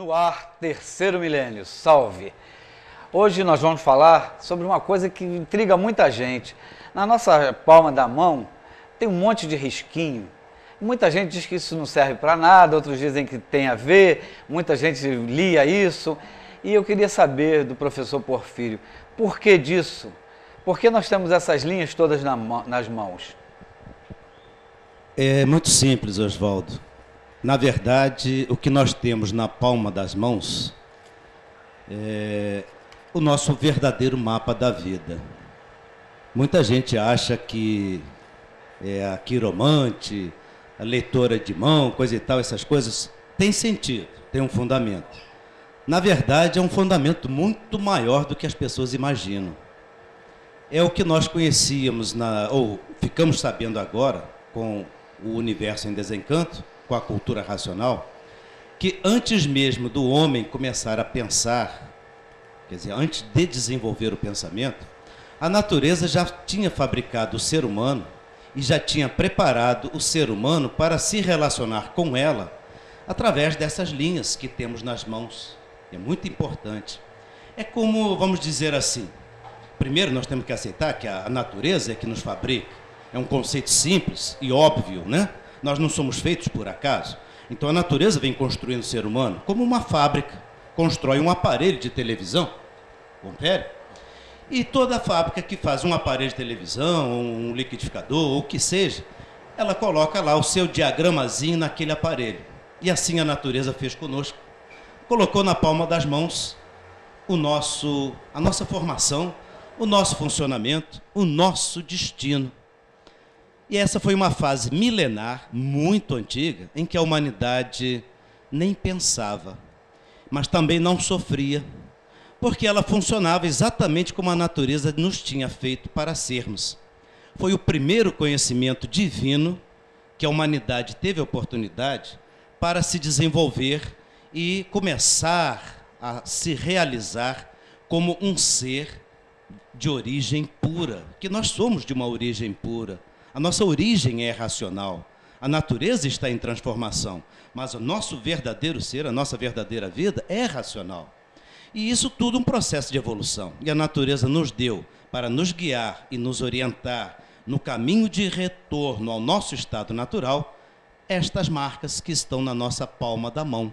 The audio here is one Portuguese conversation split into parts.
No ar, terceiro milênio, salve! Hoje nós vamos falar sobre uma coisa que intriga muita gente. Na nossa palma da mão tem um monte de risquinho. Muita gente diz que isso não serve para nada, outros dizem que tem a ver, muita gente lia isso. E eu queria saber do professor Porfírio, por que disso? Por que nós temos essas linhas todas nas mãos? É muito simples, Oswaldo. Na verdade, o que nós temos na palma das mãos é o nosso verdadeiro mapa da vida. Muita gente acha que a quiromante, a leitora de mão, coisa e tal, essas coisas, tem sentido, tem um fundamento. Na verdade, é um fundamento muito maior do que as pessoas imaginam. É o que nós conhecíamos, ou ficamos sabendo agora, com o universo em desencanto, com a cultura racional, que antes mesmo do homem começar a pensar, quer dizer, antes de desenvolver o pensamento, a natureza já tinha fabricado o ser humano e já tinha preparado o ser humano para se relacionar com ela através dessas linhas que temos nas mãos. É muito importante. É como, vamos dizer assim, primeiro nós temos que aceitar que a natureza é que nos fabrica. É um conceito simples e óbvio, né? Nós não somos feitos por acaso. Então a natureza vem construindo o ser humano como uma fábrica. Constrói um aparelho de televisão, confere? E toda fábrica que faz um aparelho de televisão, um liquidificador, ou o que seja, ela coloca lá o seu diagramazinho naquele aparelho. E assim a natureza fez conosco. Colocou na palma das mãos a nossa formação, o nosso funcionamento, o nosso destino. E essa foi uma fase milenar, muito antiga, em que a humanidade nem pensava, mas também não sofria, porque ela funcionava exatamente como a natureza nos tinha feito para sermos. Foi o primeiro conhecimento divino que a humanidade teve a oportunidade para se desenvolver e começar a se realizar como um ser de origem pura, que nós somos de uma origem pura. A nossa origem é racional, a natureza está em transformação, mas o nosso verdadeiro ser, a nossa verdadeira vida é racional. E isso tudo um processo de evolução. E a natureza nos deu para nos guiar e nos orientar no caminho de retorno ao nosso estado natural, estas marcas que estão na nossa palma da mão.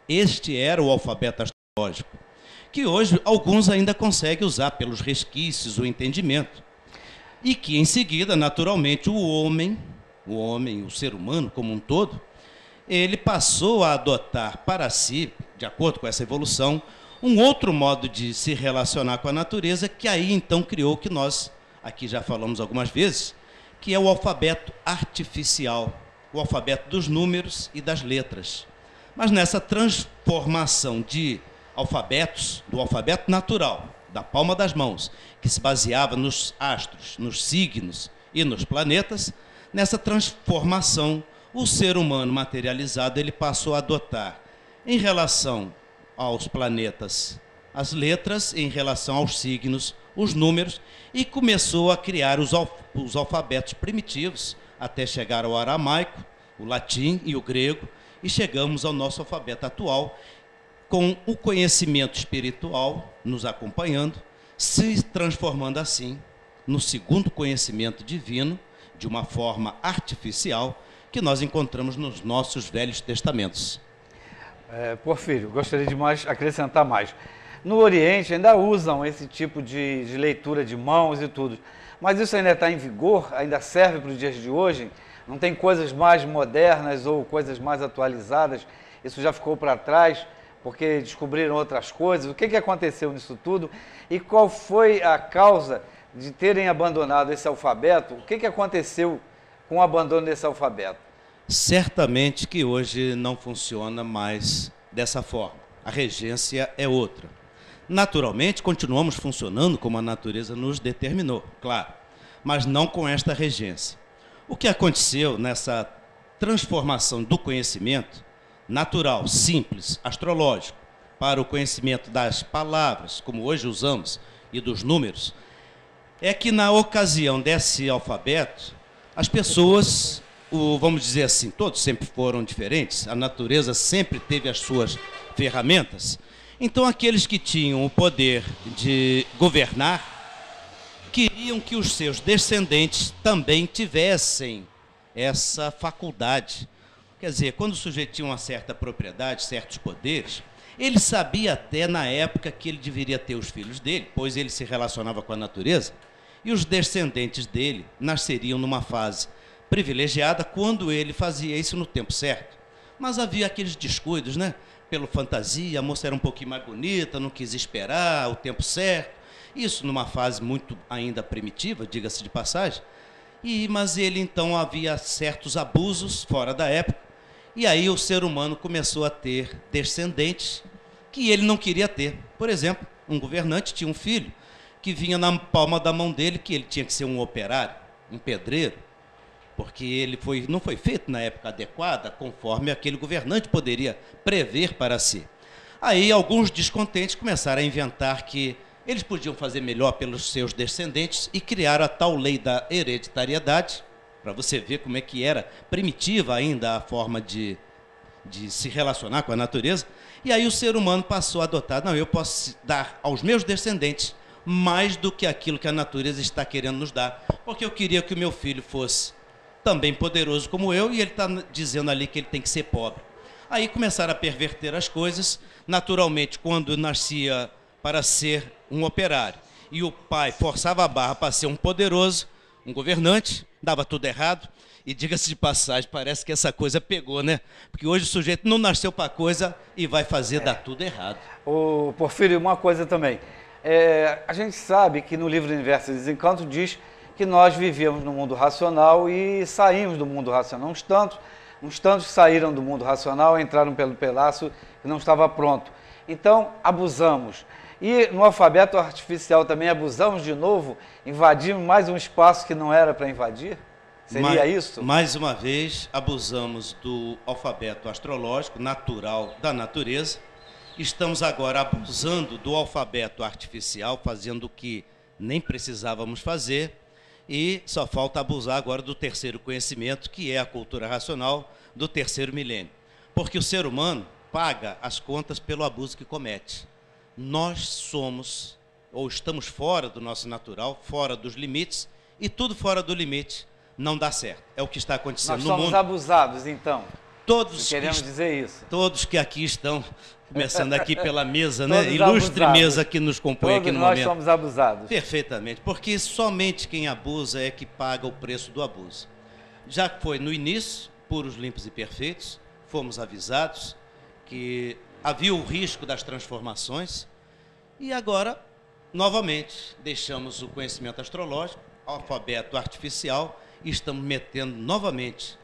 Este era o alfabeto astrológico, que hoje alguns ainda conseguem usar pelos resquícios, o entendimento. E que, em seguida, naturalmente, o ser humano como um todo, ele passou a adotar para si, de acordo com essa evolução, um outro modo de se relacionar com a natureza, que aí então criou o que nós aqui já falamos algumas vezes, que é o alfabeto artificial, o alfabeto dos números e das letras. Mas nessa transformação de alfabetos, do alfabeto natural, da palma das mãos, que se baseava nos astros, nos signos e nos planetas, nessa transformação, o ser humano materializado ele passou a adotar, em relação aos planetas, as letras, em relação aos signos, os números, e começou a criar os alfabetos primitivos, até chegar ao aramaico, o latim e o grego, e chegamos ao nosso alfabeto atual, com o conhecimento espiritual nos acompanhando, se transformando assim no segundo conhecimento divino, de uma forma artificial, que nós encontramos nos nossos velhos testamentos. Porfírio, gostaria de acrescentar mais. No Oriente ainda usam esse tipo de leitura de mãos e tudo, mas isso ainda está em vigor, ainda serve para os dias de hoje? Não tem coisas mais modernas ou coisas mais atualizadas? Isso já ficou para trás? Porque descobriram outras coisas. O que aconteceu nisso tudo? E qual foi a causa de terem abandonado esse alfabeto? O que aconteceu com o abandono desse alfabeto? Certamente que hoje não funciona mais dessa forma. A regência é outra. Naturalmente, continuamos funcionando como a natureza nos determinou, claro, mas não com esta regência. O que aconteceu nessa transformação do conhecimento natural, simples, astrológico, para o conhecimento das palavras, como hoje usamos, e dos números, é que na ocasião desse alfabeto, as pessoas, vamos dizer assim, todos sempre foram diferentes, a natureza sempre teve as suas ferramentas. Então, aqueles que tinham o poder de governar queriam que os seus descendentes também tivessem essa faculdade. Quer dizer, quando o sujeito tinha uma certa propriedade, certos poderes, ele sabia até na época que ele deveria ter os filhos dele, pois ele se relacionava com a natureza, e os descendentes dele nasceriam numa fase privilegiada quando ele fazia isso no tempo certo. Mas havia aqueles descuidos, né? Pela fantasia, a moça era um pouquinho mais bonita, não quis esperar o tempo certo. Isso numa fase muito ainda primitiva, diga-se de passagem. Mas ele, então, havia certos abusos fora da época. E aí o ser humano começou a ter descendentes que ele não queria ter. Por exemplo, um governante tinha um filho que vinha na palma da mão dele que ele tinha que ser um operário, um pedreiro, porque ele não foi feito na época adequada, conforme aquele governante poderia prever para si. Aí alguns descontentes começaram a inventar que eles podiam fazer melhor pelos seus descendentes e criaram a tal lei da hereditariedade, para você ver como é que era primitiva ainda a forma de se relacionar com a natureza. E aí o ser humano passou a adotar, não, eu posso dar aos meus descendentes mais do que aquilo que a natureza está querendo nos dar, porque eu queria que o meu filho fosse também poderoso como eu, e ele está dizendo ali que ele tem que ser pobre. Aí começaram a perverter as coisas. Naturalmente, quando nascia para ser um operário e o pai forçava a barra para ser um poderoso, um governante, dava tudo errado. E diga-se de passagem, parece que essa coisa pegou, né? Porque hoje o sujeito não nasceu para coisa e vai fazer dar tudo errado. Ô, Porfírio, uma coisa também. A gente sabe que no livro Universo e Desencanto diz que nós vivíamos no mundo racional e saímos do mundo racional. Uns tantos saíram do mundo racional, entraram pelo pedaço que não estava pronto. Então, abusamos. E no alfabeto artificial também abusamos de novo, invadimos mais um espaço que não era para invadir? Seria isso? Mais uma vez, abusamos do alfabeto astrológico, natural da natureza. Estamos agora abusando do alfabeto artificial, fazendo o que nem precisávamos fazer. E só falta abusar agora do terceiro conhecimento, que é a cultura racional do terceiro milênio. Porque o ser humano paga as contas pelo abuso que comete. Nós somos, ou estamos fora do nosso natural, fora dos limites, e tudo fora do limite não dá certo. É o que está acontecendo no mundo. Nós somos abusados, então. Todos queremos dizer isso. Todos que aqui estão, começando aqui pela mesa, né? Ilustre mesa que nos compõe aqui no momento. Todos nós somos abusados. Perfeitamente, porque somente quem abusa é que paga o preço do abuso. Já foi no início, puros, limpos e perfeitos, fomos avisados que havia o risco das transformações e agora, novamente, deixamos o conhecimento astrológico, alfabeto artificial e estamos metendo novamente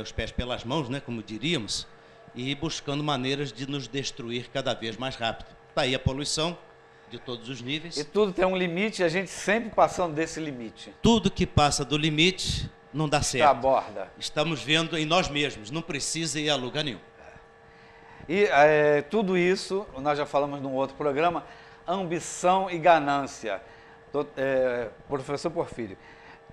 os pés pelas mãos, né, como diríamos, e buscando maneiras de nos destruir cada vez mais rápido. Está aí a poluição de todos os níveis. E tudo tem um limite, a gente sempre passando desse limite. Tudo que passa do limite não dá certo. Está à borda. Estamos vendo em nós mesmos, não precisa ir a lugar nenhum. E tudo isso, nós já falamos num outro programa, ambição e ganância. Professor Porfírio,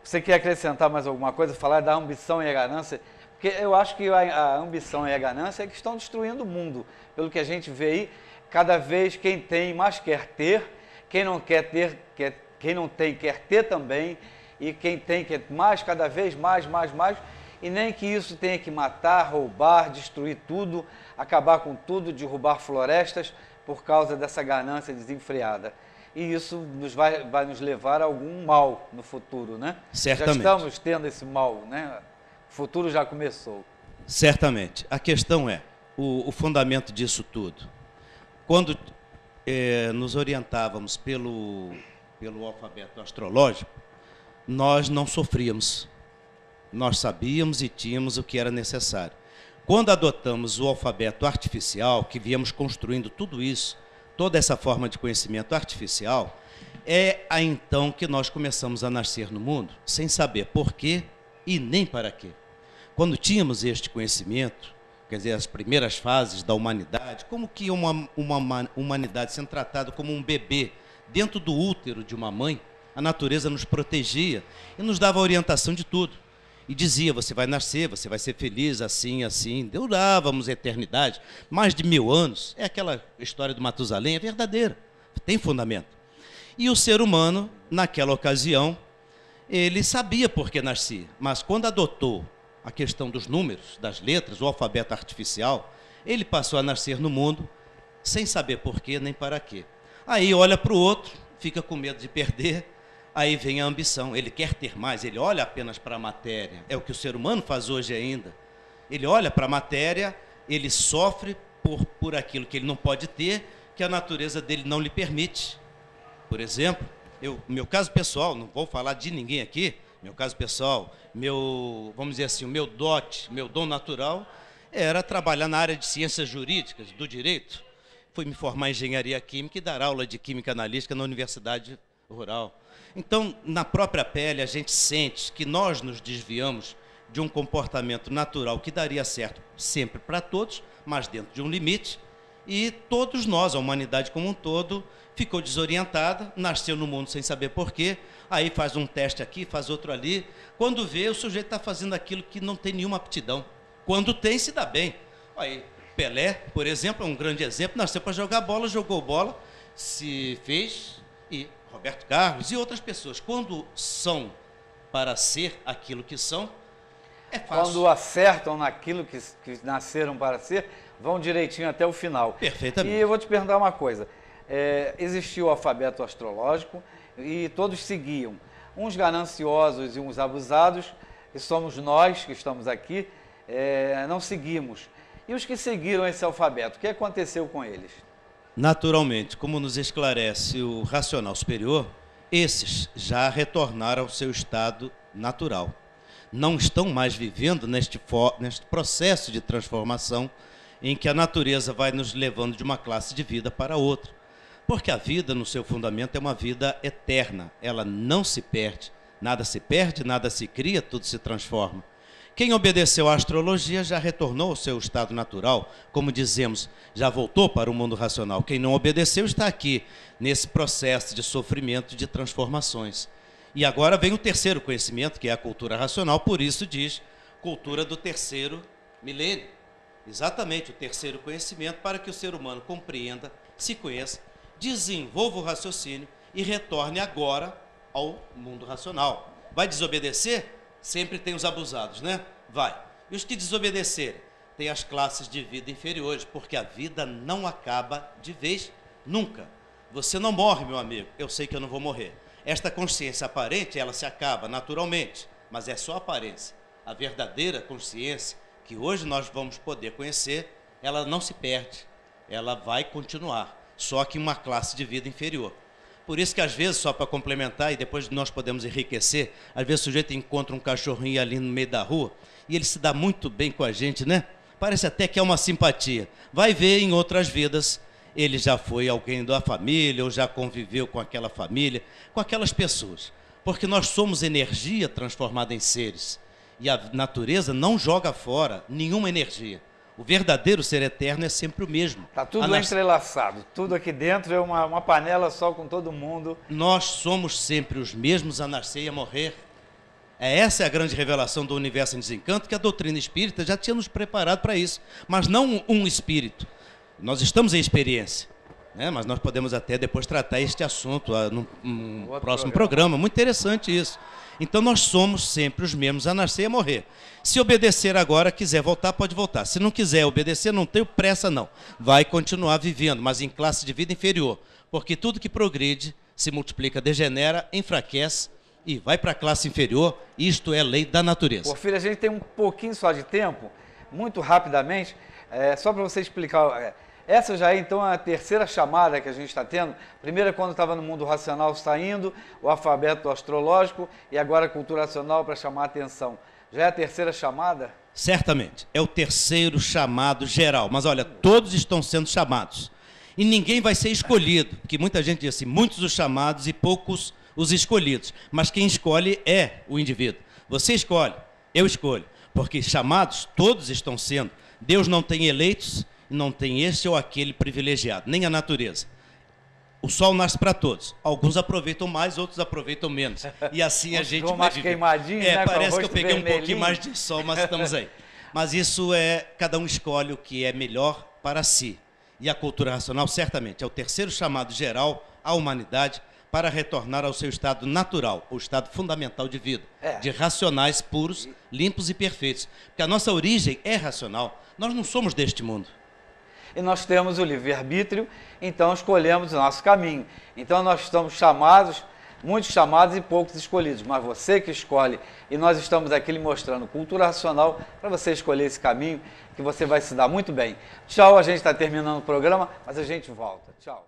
você quer acrescentar mais alguma coisa, falar da ambição e a ganância? Porque eu acho que a ambição e a ganância é que estão destruindo o mundo. Pelo que a gente vê aí, cada vez quem tem mais quer ter, quem não quer ter, quem não tem quer ter também, e quem tem quer mais, cada vez mais, e nem que isso tenha que matar, roubar, destruir tudo, acabar com tudo, derrubar florestas por causa dessa ganância desenfreada. E isso vai nos levar a algum mal no futuro, né? Certamente. Já estamos tendo esse mal, né? O futuro já começou. Certamente. A questão é, o fundamento disso tudo. Quando nos orientávamos pelo alfabeto astrológico, nós não sofríamos. Nós sabíamos e tínhamos o que era necessário. Quando adotamos o alfabeto artificial, que viemos construindo tudo isso, toda essa forma de conhecimento artificial, é aí então que nós começamos a nascer no mundo, sem saber por quê e nem para quê. Quando tínhamos este conhecimento, quer dizer, as primeiras fases da humanidade, como que uma humanidade sendo tratada como um bebê dentro do útero de uma mãe, a natureza nos protegia e nos dava a orientação de tudo. e dizia, você vai nascer, você vai ser feliz, assim, assim. Durávamos eternidade, mais de 1000 anos. É aquela história do Matusalém, é verdadeira, tem fundamento. E o ser humano, naquela ocasião, ele sabia por que nascia, mas quando adotou a questão dos números, das letras, o alfabeto artificial, ele passou a nascer no mundo sem saber por quê nem para quê. Aí olha para o outro, fica com medo de perder, aí vem a ambição, ele quer ter mais, ele olha apenas para a matéria, é o que o ser humano faz hoje ainda. Ele olha para a matéria, ele sofre por aquilo que ele não pode ter, que a natureza dele não lhe permite. Por exemplo, meu caso pessoal, não vou falar de ninguém aqui, meu caso pessoal, vamos dizer assim, o meu dote, meu dom natural, era trabalhar na área de ciências jurídicas, do direito. Fui me formar em engenharia química e dar aula de química analítica na Universidade Rural. Então, na própria pele, a gente sente que nós nos desviamos de um comportamento natural que daria certo sempre para todos, mas dentro de um limite, e todos nós, a humanidade como um todo, ficou desorientada, nasceu no mundo sem saber porquê, aí faz um teste aqui, faz outro ali, quando vê, o sujeito está fazendo aquilo que não tem nenhuma aptidão. Quando tem, se dá bem. Aí, Pelé, por exemplo, é um grande exemplo, nasceu para jogar bola, jogou bola, se fez, e Roberto Carlos e outras pessoas, quando são para ser aquilo que são, é fácil. Quando acertam naquilo que nasceram para ser, vão direitinho até o final. Perfeitamente. E eu vou te perguntar uma coisa, existiu o alfabeto astrológico e todos seguiam, uns gananciosos e uns abusados, que somos nós que estamos aqui, não seguimos. E os que seguiram esse alfabeto, o que aconteceu com eles? Naturalmente, como nos esclarece o racional superior, esses já retornaram ao seu estado natural. Não estão mais vivendo neste processo de transformação em que a natureza vai nos levando de uma classe de vida para outra. Porque a vida, no seu fundamento, é uma vida eterna. Ela não se perde. Nada se perde, nada se cria, tudo se transforma. Quem obedeceu à astrologia já retornou ao seu estado natural, como dizemos, já voltou para o mundo racional. Quem não obedeceu está aqui, nesse processo de sofrimento, de transformações. E agora vem o terceiro conhecimento, que é a cultura racional, por isso diz cultura do terceiro milênio. Exatamente, o terceiro conhecimento, para que o ser humano compreenda, se conheça, desenvolva o raciocínio e retorne agora ao mundo racional. Vai desobedecer? Sempre tem os abusados, né? Vai. E os que desobedecerem? Tem as classes de vida inferiores, porque a vida não acaba de vez, nunca. Você não morre, meu amigo, eu sei que eu não vou morrer. Esta consciência aparente, ela se acaba naturalmente, mas é só aparência. A verdadeira consciência, que hoje nós vamos poder conhecer, ela não se perde, ela vai continuar, só que em uma classe de vida inferior. Por isso que às vezes, só para complementar, e depois nós podemos enriquecer, às vezes o sujeito encontra um cachorrinho ali no meio da rua, e ele se dá muito bem com a gente, né? Parece até que é uma simpatia. Vai ver em outras vidas, ele já foi alguém da família, ou já conviveu com aquela família, com aquelas pessoas. Porque nós somos energia transformada em seres. E a natureza não joga fora nenhuma energia. O verdadeiro ser eterno é sempre o mesmo. Está tudo entrelaçado, tudo aqui dentro é uma panela só com todo mundo. Nós somos sempre os mesmos a nascer e a morrer. Essa é a grande revelação do universo em desencanto, que a doutrina espírita já tinha nos preparado para isso. Mas não um espírito. Nós estamos em experiência, né? Mas nós podemos até depois tratar este assunto num próximo programa. Muito interessante isso. Então nós somos sempre os mesmos a nascer e a morrer. Se obedecer agora, quiser voltar, pode voltar. Se não quiser obedecer, não tenho pressa não. Vai continuar vivendo, mas em classe de vida inferior. Porque tudo que progride, se multiplica, degenera, enfraquece e vai para a classe inferior. Isto é lei da natureza. Porfírio, a gente tem um pouquinho só de tempo, muito rapidamente, só para você explicar. Essa já é, então, a terceira chamada que a gente está tendo. Primeira, quando estava no mundo racional, saindo, o alfabeto astrológico, e agora a cultura racional para chamar a atenção. Já é a terceira chamada? Certamente. É o terceiro chamado geral. Mas, olha, todos estão sendo chamados. E ninguém vai ser escolhido. Porque muita gente diz assim, muitos os chamados e poucos os escolhidos. Mas quem escolhe é o indivíduo. Você escolhe, eu escolho. Porque chamados, todos estão sendo. Deus não tem eleitos, não tem esse ou aquele privilegiado, nem a natureza. O sol nasce para todos. Alguns aproveitam mais, outros aproveitam menos. E assim a gente vai viver. Queimadinho, né, parece que eu peguei vermelhinho. um pouquinho mais de sol, mas estamos aí. Mas isso cada um escolhe o que é melhor para si. E a cultura racional, certamente, é o terceiro chamado geral à humanidade para retornar ao seu estado natural, o estado fundamental de vida, de racionais puros, limpos e perfeitos. Porque a nossa origem é racional. Nós não somos deste mundo. E nós temos o livre-arbítrio, então escolhemos o nosso caminho. Então nós estamos chamados, muitos chamados e poucos escolhidos, mas você que escolhe. E nós estamos aqui lhe mostrando cultura racional para você escolher esse caminho, que você vai se dar muito bem. Tchau, a gente está terminando o programa, mas a gente volta. Tchau.